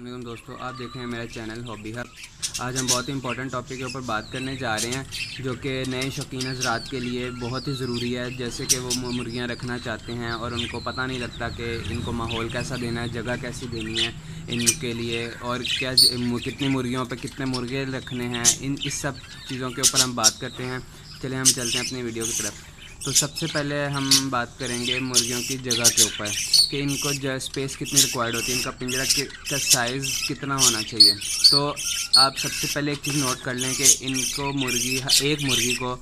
السلام علیکم دوستو، آپ دیکھ رہے ہیں میرا چینل ہابی ہب۔ آج ہم بہت ہی امپورٹنٹ ٹاپک کے اوپر بات کرنے جا رہے ہیں جو کہ نئے شوقین حضرات کے لیے بہت ہی ضروری ہے۔ جیسے کہ وہ مرغیاں رکھنا چاہتے ہیں اور ان کو پتہ نہیں لگتا کہ ان کو ماحول کیسا دینا ہے، جگہ کیسی دینی ہے ان کے لیے، اور کیا کتنی مرغیوں پہ کتنے مرغے رکھنے ہیں، اس سب چیزوں کے اوپر ہم بات کرتے ہیں۔ چلیں ہم چلتے ہیں اپنی ویڈیو کی طرف۔ تو سب سے پہلے ہم بات کریں گے مرغیوں کی جگہ کے اوپر کہ ان کو اسپیس کتنی ریکوائرڈ ہوتی ہے، ان کا پنجرہ کا سائز کتنا ہونا چاہیے۔ تو آپ سب سے پہلے ایک چیز نوٹ کر لیں کہ ان کو ایک مرغی کو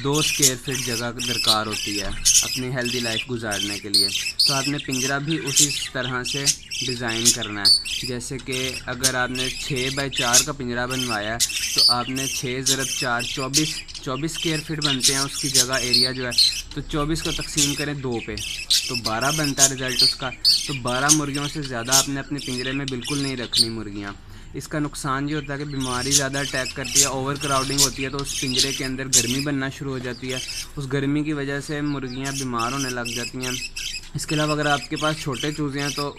2 اسکوائر فٹ جگہ درکار ہوتی ہے اپنی ہیلدی لائف گزارنے کے لیے۔ تو آپ نے پنجرہ بھی اسی طرح سے ڈیزائن کرنا ہے۔ جیسے کہ اگر آپ نے 6x4 کا پنجرہ بنوایا ہے تو آپ نے 6×4 24 اسکوائر فٹ بنتے ہیں اس کی جگہ ایریا جو ہے، تو 24 کو تقسیم کریں 2 پہ تو 12 بنتا ہے رزلٹ اس کا۔ تو 12 مرغیوں سے زیادہ آپ نے اپنے پنجرے میں بالکل نہیں رکھنی مرغیاں۔ اس کا نقصان یہ ہوتا ہے کہ بیماری زیادہ اٹیک کرتی ہے، اوور کراؤڈنگ ہوتی ہے، تو اس پنجرے کے اندر گرمی بننا شروع ہو جاتی ہے۔ اس گرمی کی وجہ سے مرغیاں بیمار ہونے لگ جاتی ہیں۔ اس کے علاوہ اگر آپ کے پاس چھوٹے چوزے ہیں تو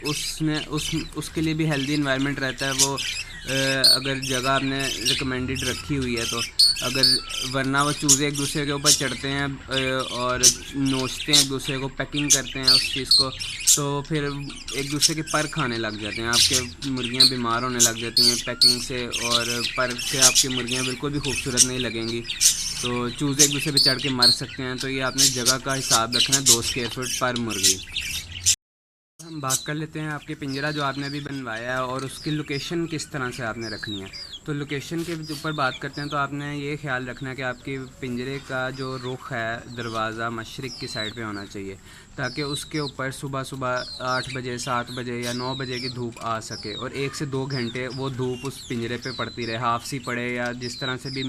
اس کے لیے بھی ہیلدی انوائرمنٹ رہتا ہے۔ وہ اگر جگہ آپ نے ریکمینڈڈ رکھی ہوئی ہے تو ورنہ وہ چوزے ایک دوسرے کے اوپر چڑھتے ہیں اور نوچتے ہیں ایک دوسرے کو، پیکنگ کرتے ہیں اس چیز کو، تو پھر ایک دوسرے کے پر کھانے لگ جاتے ہیں، آپ کے مرغیاں بیمار ہونے لگ جاتی ہیں پیکنگ سے، اور پر سے آپ کی مرغیاں بالکل بھی خوبصورت نہیں لگیں گی۔ تو چوزے ایک دوسرے پہ چڑھ کے مر سکتے ہیں۔ تو یہ آپ نے جگہ کا حساب رکھنا ہے، 2 اسکوائر فٹ پر مرغی۔ ہم بات کر لیتے ہیں آپ کے پنجرہ جو آپ نے ابھی بنوایا ہے اور اس کی لوکیشن کس طرح سے آپ نے رکھنی ہے۔ تو لوکیشن کے اوپر بات کرتے ہیں تو آپ نے یہ خیال رکھنا ہے کہ آپ کے پنجرے کا جو رخ ہے دروازہ مشرق کی سائڈ پہ ہونا چاہیے، تاکہ اس کے اوپر صبح 8 بجے 7 بجے یا 9 بجے کی دھوپ آ سکے، اور 1 سے 2 گھنٹے وہ دھوپ اس پنجرے پہ پڑتی رہے، ہاف سی پڑے یا جس طرح سے بھی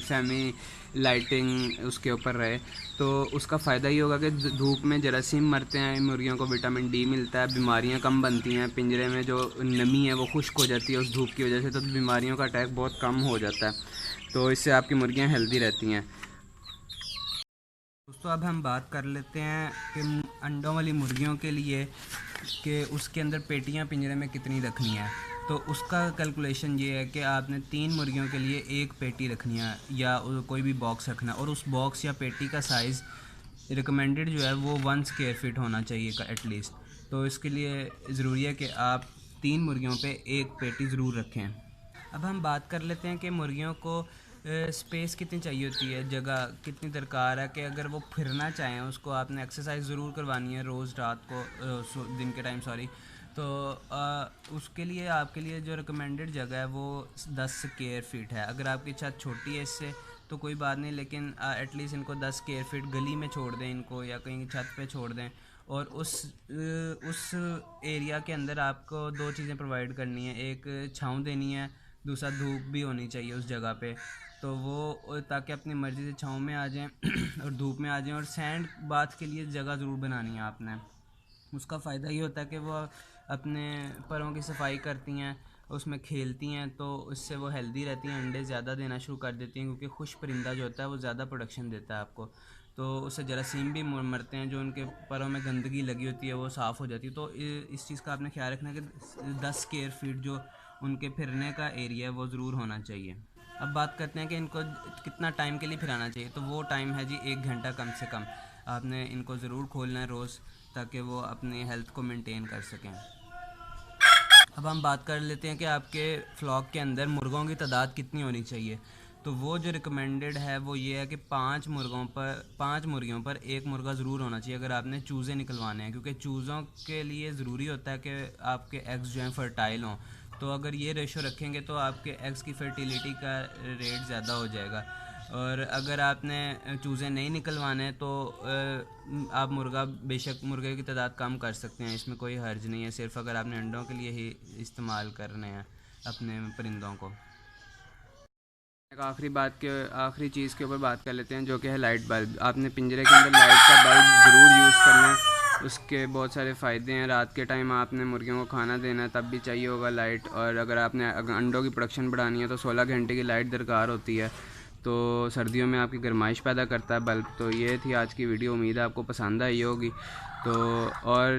سیمی لائٹنگ اس کے اوپر رہے۔ تو اس کا فائدہ یہ ہوگا کہ دھوپ میں جراثیم مرتے ہیں، مرغیوں کو وٹامن ڈی ملتا ہے، بیماریاں کم بنتی ہیں، پنجرے میں جو نمی ہے وہ خشک ہو جاتی ہے اس دھوپ کی وجہ سے، تو بیماریوں کا اٹیک بہت کم ہو جاتا ہے۔ تو اس سے آپ کی مرغیاں ہیلدی رہتی ہیں۔ دوستو اب ہم بات کر لیتے ہیں کہ انڈوں والی مرغیوں کے لیے کہ اس کے اندر پیٹیاں پنجرے میں کتنی رکھنی ہے۔ تو اس کا کیلکولیشن یہ ہے کہ آپ نے 3 مرغیوں کے لیے 1 پیٹی رکھنی ہے یا کوئی بھی باکس رکھنا ہے، اور اس باکس یا پیٹی کا سائز ریکمینڈڈ جو ہے وہ 1 اسکوائر فٹ ہونا چاہیے ایٹ لیسٹ۔ تو اس کے لیے ضروری ہے کہ آپ 3 مرغیوں پہ 1 پیٹی ضرور رکھیں۔ اب ہم بات کر لیتے ہیں کہ مرغیوں کو اسپیس کتنی چاہیے ہوتی ہے، جگہ کتنی درکار ہے، کہ اگر وہ پھرنا چاہیں اس کو آپ نے ایکسرسائز ضرور کروانی ہے روز رات کو، دن کے ٹائم تو اس کے لیے آپ کے لیے جو ریکمینڈڈ جگہ ہے وہ 10 اسکوائر فٹ ہے۔ اگر آپ کی چھت چھوٹی ہے اس سے تو کوئی بات نہیں، لیکن ایٹ لیسٹ ان کو 10 اسکوائر فٹ گلی میں چھوڑ دیں ان کو، یا کہیں چھت پہ چھوڑ دیں، اور اس ایریا کے اندر آپ کو 2 چیزیں پرووائڈ کرنی ہیں، ایک چھاؤں دینی ہے، دوسرا دھوپ بھی ہونی چاہیے اس جگہ پہ، تو وہ تاکہ اپنی مرضی سے چھاؤں میں آ جائیں اور دھوپ میں آ جائیں۔ اور سینڈ باتھ کے لیے جگہ ضرور بنانی ہے آپ نے۔ اس کا فائدہ یہ ہوتا ہے کہ وہ اپنے پروں کی صفائی کرتی ہیں، اس میں کھیلتی ہیں، تو اس سے وہ ہیلدی رہتی ہیں، انڈے زیادہ دینا شروع کر دیتی ہیں، کیونکہ خوش پرندہ جو ہوتا ہے وہ زیادہ پروڈکشن دیتا ہے آپ کو، تو اس سے جراثیم بھی مرتے ہیں، جو ان کے پروں میں گندگی لگی ہوتی ہے وہ صاف ہو جاتی ہے۔ تو اس چیز کا آپ نے خیال رکھنا ہے کہ 10 اسکوائر فٹ جو ان کے پھرنے کا ایریا ہے وہ ضرور ہونا چاہیے۔ اب بات کرتے ہیں کہ ان کو کتنا ٹائم کے لیے پھرانا چاہیے، تو وہ ٹائم ہے 1 گھنٹہ کم سے کم۔ آپ نے ان کو ضرور کھولنا ہے روز، تاکہ وہ اپنی ہیلتھ کو مینٹین کر سکیں۔ اب ہم بات کر لیتے ہیں کہ آپ کے فلاک کے اندر مرغوں کی تعداد کتنی ہونی چاہیے۔ تو وہ جو ریکمینڈڈ ہے وہ یہ ہے کہ 5 مرغیوں پر 1 مرغہ ضرور ہونا چاہیے اگر آپ نے چوزے نکلوانے ہیں، کیونکہ چوزوں کے لیے ضروری ہوتا ہے کہ آپ کے ایگز جو ہیں فرٹائل ہوں۔ تو اگر یہ ریشو رکھیں گے تو آپ کے ایگز کی فرٹیلیٹی کا ریٹ زیادہ ہو جائے گا، اور اگر آپ نے چوزے نہیں نکلوانے تو آپ بے شک مرغے کی تعداد کم کر سکتے ہیں، اس میں کوئی حرج نہیں ہے، صرف اگر آپ نے انڈوں کے لیے ہی استعمال کرنے ہیں اپنے پرندوں کو۔ ایک آخری چیز کے اوپر بات کر لیتے ہیں جو کہ ہے لائٹ بلب۔ آپ نے پنجرے کے اندر لائٹ کا بلب ضرور یوز کرنا ہے، اس کے بہت سارے فائدے ہیں۔ رات کے ٹائم آپ نے مرغیوں کو کھانا دینا ہے تب بھی چاہیے ہوگا لائٹ، اور اگر آپ نے انڈوں کی پروڈکشن بڑھانی ہے تو 16 گھنٹے کی لائٹ درکار ہوتی ہے۔ تو سردیوں میں آپ کی گرمائش پیدا کرتا ہے بلب. تو یہ تھی آج کی ویڈیو, امید ہے آپ کو پسند آئی ہوگی. تو اور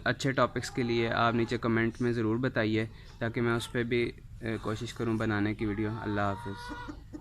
اچھے ٹاپکس کے لیے آپ نیچے کمنٹ میں ضرور بتائیے تاکہ میں اس پہ بھی کوشش کروں بنانے کی ویڈیو. اللہ حافظ.